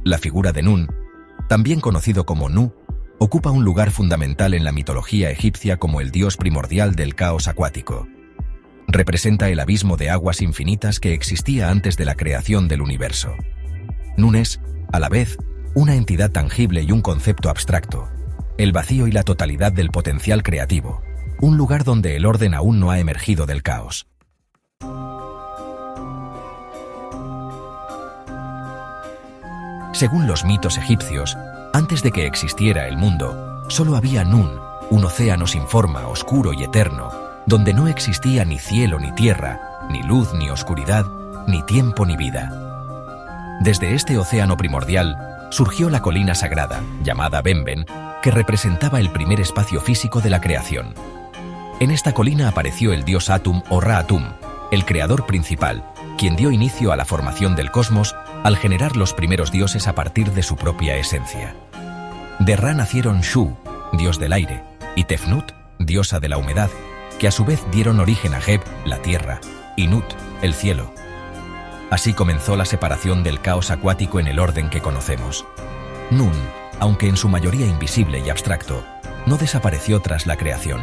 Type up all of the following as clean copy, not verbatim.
La figura de Nun, también conocido como Nu, ocupa un lugar fundamental en la mitología egipcia como el dios primordial del caos acuático. Representa el abismo de aguas infinitas que existía antes de la creación del universo. Nun es, a la vez, una entidad tangible y un concepto abstracto, el vacío y la totalidad del potencial creativo, un lugar donde el orden aún no ha emergido del caos. Según los mitos egipcios, antes de que existiera el mundo, solo había Nun, un océano sin forma, oscuro y eterno, donde no existía ni cielo ni tierra, ni luz ni oscuridad, ni tiempo ni vida. Desde este océano primordial surgió la colina sagrada, llamada Benben, que representaba el primer espacio físico de la creación. En esta colina apareció el dios Atum o Ra-Atum, el creador principal, quien dio inicio a la formación del cosmos al generar los primeros dioses a partir de su propia esencia. De Ra nacieron Shu, dios del aire, y Tefnut, diosa de la humedad, que a su vez dieron origen a Geb, la tierra, y Nut, el cielo. Así comenzó la separación del caos acuático en el orden que conocemos. Nun, aunque en su mayoría invisible y abstracto, no desapareció tras la creación.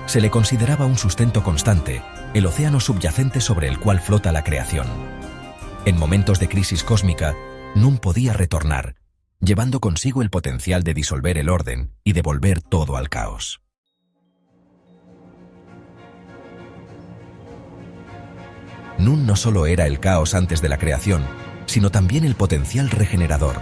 Se le consideraba un sustento constante, el océano subyacente sobre el cual flota la creación. En momentos de crisis cósmica, Nun podía retornar, llevando consigo el potencial de disolver el orden y devolver todo al caos. Nun no solo era el caos antes de la creación, sino también el potencial regenerador.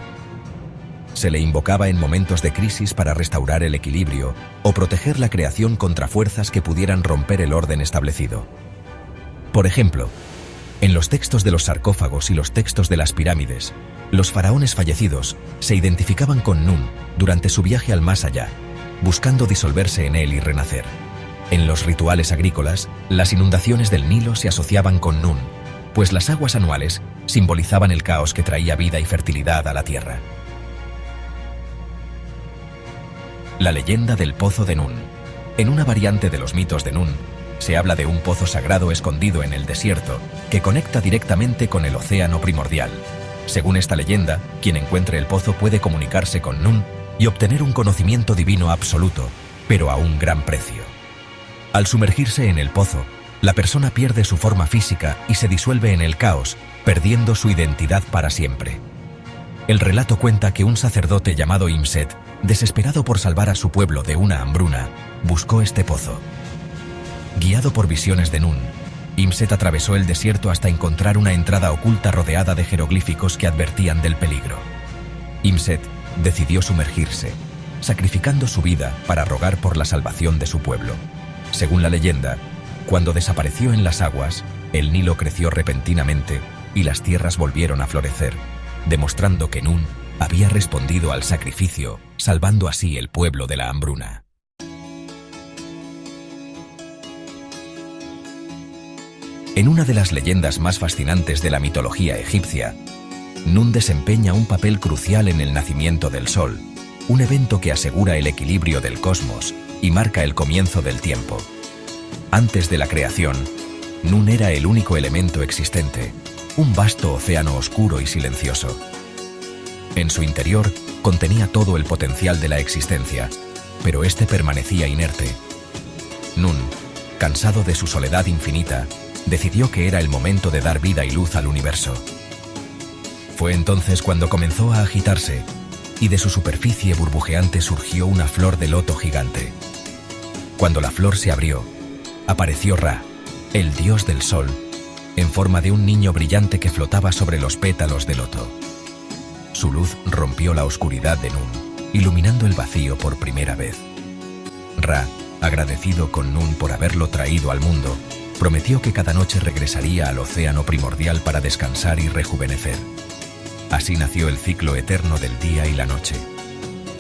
Se le invocaba en momentos de crisis para restaurar el equilibrio o proteger la creación contra fuerzas que pudieran romper el orden establecido. Por ejemplo, en los textos de los sarcófagos y los textos de las pirámides, los faraones fallecidos se identificaban con Nun durante su viaje al más allá, buscando disolverse en él y renacer. En los rituales agrícolas, las inundaciones del Nilo se asociaban con Nun, pues las aguas anuales simbolizaban el caos que traía vida y fertilidad a la tierra. La leyenda del pozo de Nun. En una variante de los mitos de Nun, se habla de un pozo sagrado escondido en el desierto que conecta directamente con el océano primordial. Según esta leyenda, quien encuentre el pozo puede comunicarse con Nun y obtener un conocimiento divino absoluto, pero a un gran precio. Al sumergirse en el pozo, la persona pierde su forma física y se disuelve en el caos, perdiendo su identidad para siempre. El relato cuenta que un sacerdote llamado Imset, desesperado por salvar a su pueblo de una hambruna, buscó este pozo. Guiado por visiones de Nun, Imset atravesó el desierto hasta encontrar una entrada oculta rodeada de jeroglíficos que advertían del peligro. Imset decidió sumergirse, sacrificando su vida para rogar por la salvación de su pueblo. Según la leyenda, cuando desapareció en las aguas, el Nilo creció repentinamente y las tierras volvieron a florecer, demostrando que Nun había respondido al sacrificio, salvando así el pueblo de la hambruna. En una de las leyendas más fascinantes de la mitología egipcia, Nun desempeña un papel crucial en el nacimiento del Sol, un evento que asegura el equilibrio del cosmos y marca el comienzo del tiempo. Antes de la creación, Nun era el único elemento existente, un vasto océano oscuro y silencioso. En su interior contenía todo el potencial de la existencia, pero este permanecía inerte. Nun, cansado de su soledad infinita, decidió que era el momento de dar vida y luz al universo. Fue entonces cuando comenzó a agitarse, y de su superficie burbujeante surgió una flor de loto gigante. Cuando la flor se abrió, apareció Ra, el dios del sol, en forma de un niño brillante que flotaba sobre los pétalos de loto. Su luz rompió la oscuridad de Nun, iluminando el vacío por primera vez. Ra, agradecido con Nun por haberlo traído al mundo, prometió que cada noche regresaría al océano primordial para descansar y rejuvenecer. Así nació el ciclo eterno del día y la noche.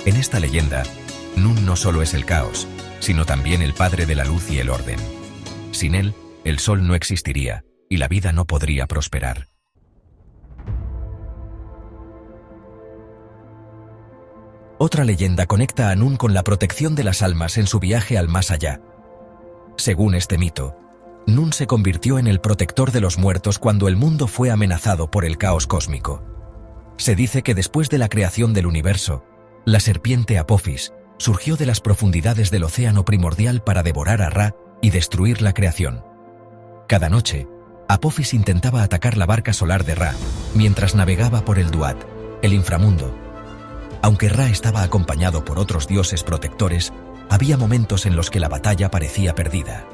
En esta leyenda, Nun no solo es el caos, sino también el padre de la luz y el orden. Sin él, el sol no existiría y la vida no podría prosperar. Otra leyenda conecta a Nun con la protección de las almas en su viaje al más allá. Según este mito, Nun se convirtió en el protector de los muertos cuando el mundo fue amenazado por el caos cósmico. Se dice que después de la creación del universo, la serpiente Apophis surgió de las profundidades del océano primordial para devorar a Ra y destruir la creación. Cada noche, Apophis intentaba atacar la barca solar de Ra mientras navegaba por el Duat, el inframundo. Aunque Ra estaba acompañado por otros dioses protectores, había momentos en los que la batalla parecía perdida.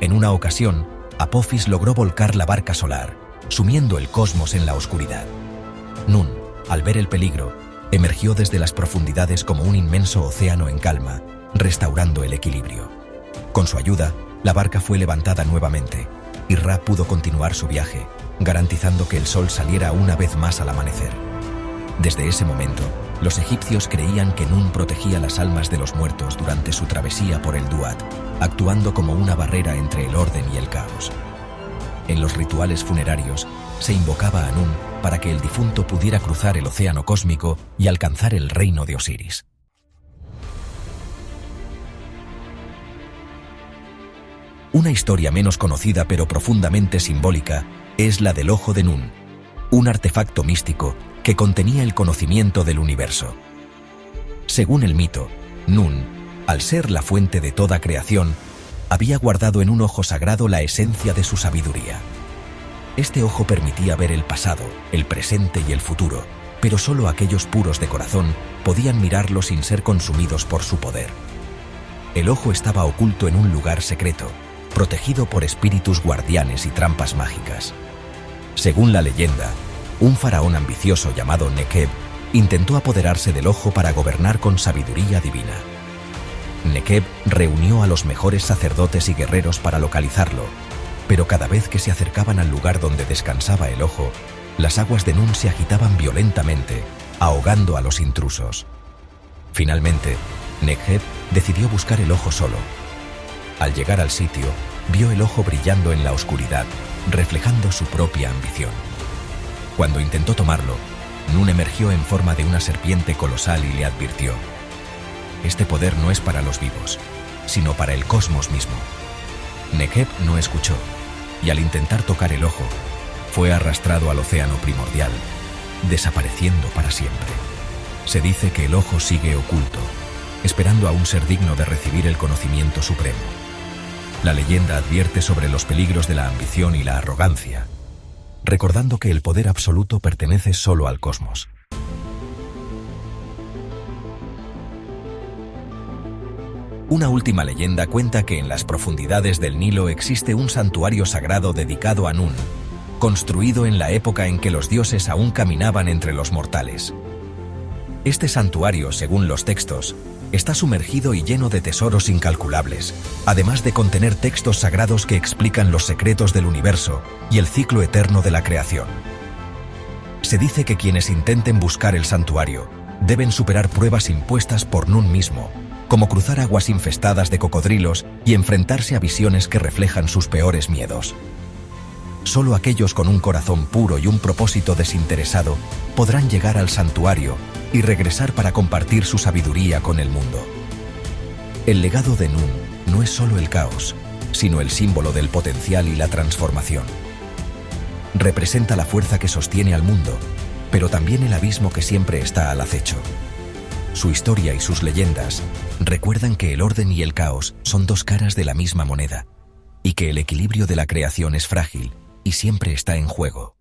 En una ocasión, Apophis logró volcar la barca solar, sumiendo el cosmos en la oscuridad. Nun, al ver el peligro, emergió desde las profundidades como un inmenso océano en calma, restaurando el equilibrio. Con su ayuda, la barca fue levantada nuevamente, y Ra pudo continuar su viaje, garantizando que el sol saliera una vez más al amanecer. Desde ese momento, los egipcios creían que Nun protegía las almas de los muertos durante su travesía por el Duat, actuando como una barrera entre el orden y el caos. En los rituales funerarios, se invocaba a Nun para que el difunto pudiera cruzar el océano cósmico y alcanzar el reino de Osiris. Una historia menos conocida pero profundamente simbólica es la del Ojo de Nun, un artefacto místico que contenía el conocimiento del universo. Según el mito, Nun, al ser la fuente de toda creación, había guardado en un ojo sagrado la esencia de su sabiduría. Este ojo permitía ver el pasado, el presente y el futuro, pero solo aquellos puros de corazón podían mirarlo sin ser consumidos por su poder. El ojo estaba oculto en un lugar secreto, protegido por espíritus guardianes y trampas mágicas. Según la leyenda, un faraón ambicioso llamado Nekeb intentó apoderarse del ojo para gobernar con sabiduría divina. Nekeb reunió a los mejores sacerdotes y guerreros para localizarlo, pero cada vez que se acercaban al lugar donde descansaba el ojo, las aguas de Nun se agitaban violentamente, ahogando a los intrusos. Finalmente, Nekeb decidió buscar el ojo solo. Al llegar al sitio, vio el ojo brillando en la oscuridad, reflejando su propia ambición. Cuando intentó tomarlo, Nun emergió en forma de una serpiente colosal y le advirtió: «Este poder no es para los vivos, sino para el cosmos mismo». Nekeb no escuchó, y al intentar tocar el ojo, fue arrastrado al océano primordial, desapareciendo para siempre. Se dice que el ojo sigue oculto, esperando a un ser digno de recibir el conocimiento supremo. La leyenda advierte sobre los peligros de la ambición y la arrogancia, recordando que el poder absoluto pertenece solo al cosmos. Una última leyenda cuenta que en las profundidades del Nilo existe un santuario sagrado dedicado a Nun, construido en la época en que los dioses aún caminaban entre los mortales. Este santuario, según los textos, está sumergido y lleno de tesoros incalculables, además de contener textos sagrados que explican los secretos del universo y el ciclo eterno de la creación. Se dice que quienes intenten buscar el santuario deben superar pruebas impuestas por Nun mismo, como cruzar aguas infestadas de cocodrilos y enfrentarse a visiones que reflejan sus peores miedos. Solo aquellos con un corazón puro y un propósito desinteresado podrán llegar al santuario y regresar para compartir su sabiduría con el mundo. El legado de Nun no es solo el caos, sino el símbolo del potencial y la transformación. Representa la fuerza que sostiene al mundo, pero también el abismo que siempre está al acecho. Su historia y sus leyendas recuerdan que el orden y el caos son dos caras de la misma moneda, y que el equilibrio de la creación es frágil y siempre está en juego.